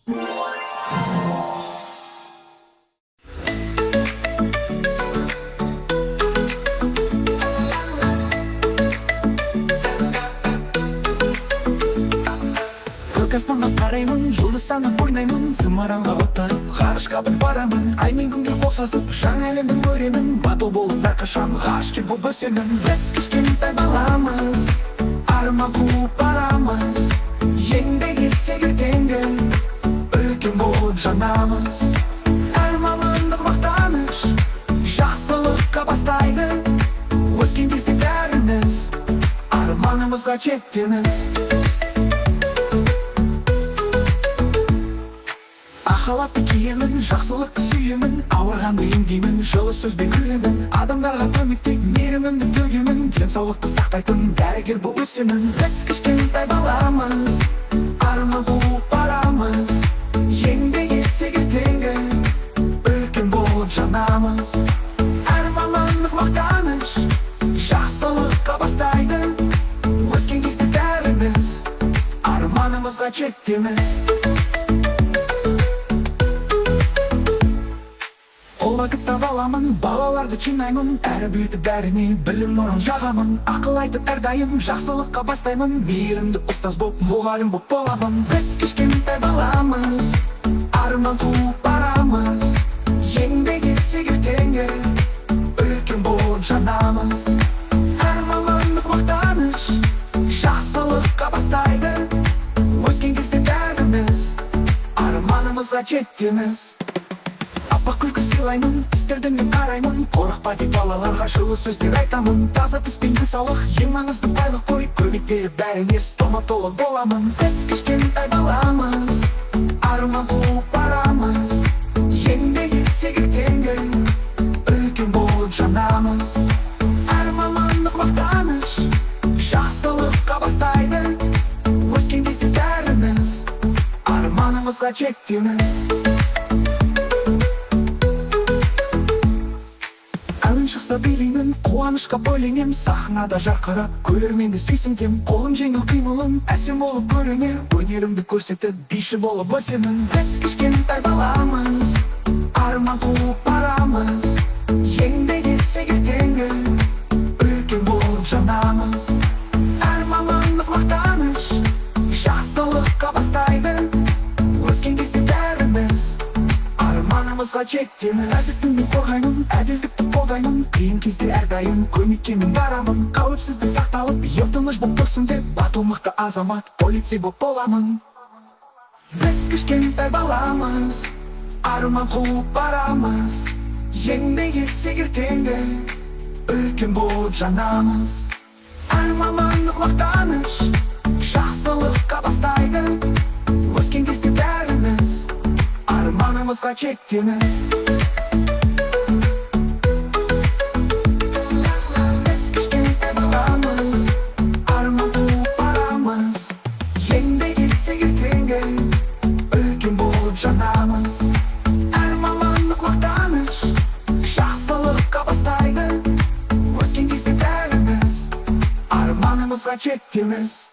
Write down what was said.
Aspanda qarayman, yulduz sanab o'ynayman, zimmaranға otlarib g'arishga bir boraman. Ay men kunga qo'l sozib, жаңаlemni ko'raman, mato bo'lib darqasham, g'ashki bo'lib o'saman. Biz kichkintoy bolamiz, arma quvib boramiz, yengda kelsak ertangi ulkan bo'lib jonamiz. Armonliq maqtanish, yaxshilikqa bastaydi, o'zgan istaklarimiz, armonimizga yetdimiz. Ақылатты киемін, жақсылық сүйемін, ауырғанды емдеймін, жылы сөзбен күлемін, адамдарға көмектеп мейірімімді төгемін, денсаулықты сақтайтын дәрігер болып өсемін. Біз кішкентай баламыз, арман қуып барамыз, еңбек етсек ертеңгі үлкен болып жанамыз. Арманлық мақтаныш, жақсылыққа бастайды, өскен кезде бәріміз арманымызға жетеміз. Вакытта баламын, балаларды жинаймын, әрі büyüтіп бәріне білім нұрын жағамын. Ақыл айтып әрдайым жақсылыққа бастаймын, мейірімді ұстаз боп, мұғалім боп боламын. Біз кішкентай баламыз, арман қуып барамыз, еңбек етсек ертеңгі үлкен болып жанамыз. Арманлық мақтаныш, жақсылыққа бастайды, өскен кезде бәріміз арманымызға жетеміз. Аппақ күлкі сыйлаймын, істерден мен қараймын, қорықпа деп балаларға жылы сөздер айтамын. Таза түспен денсаулық, ең маңызды байлық қой, көмек беріп бәріне стоматолог боламын. Біз кішкентай баламыз, арман қуып барамыз, еңбек етсек ертеңгі үлкен болып жанамыз. Арманлық мақтаныш, жақсылыққа бастайды, өскен кезде бәріміз арманымызға жетеміз. Шықса билеймін, қуанышқа бөленем, сахнада жарқырап, көрерменді сүйсінтем. Қолым жеңіл қимылым, әсем болып көрінер, өнерімді көрсетіп, биші болып өсемін. Біз кішкентай баламыз, арман қуып барамыз, еңбек етсек ертеңгі үлкен болып жанамыз. Арманлық мақтаныш, жақсылыққа бастайды, өскен кезде бәріміз арманымызға жетеміз. Әділдікті қорғаймын, әділдікті қолдаймын, қиын кезде әрдайым көмекке мен барамын. Қауіпсіздік сақталып, ел тыныш боп тұрсын деп, батыл мықты азамат, полицей боп боламын. Біз кішкентай баламыз, арман қуып барамыз, еңбек етсек ертеңгі үлкен болып жанамыз. Арманлық мақтаныш, жақсылыққа бастайды, өскен кезде бәріміз арманымызға жетеміз. Біз кішкентай баламыз, арман қуып барамыз, еңбек етсек ертеңгі үлкен болып жанамыз. Арманлық мақтаныш, жақсылыққа бастайды, өскен кезде бәріміз арманымызға жетеміз.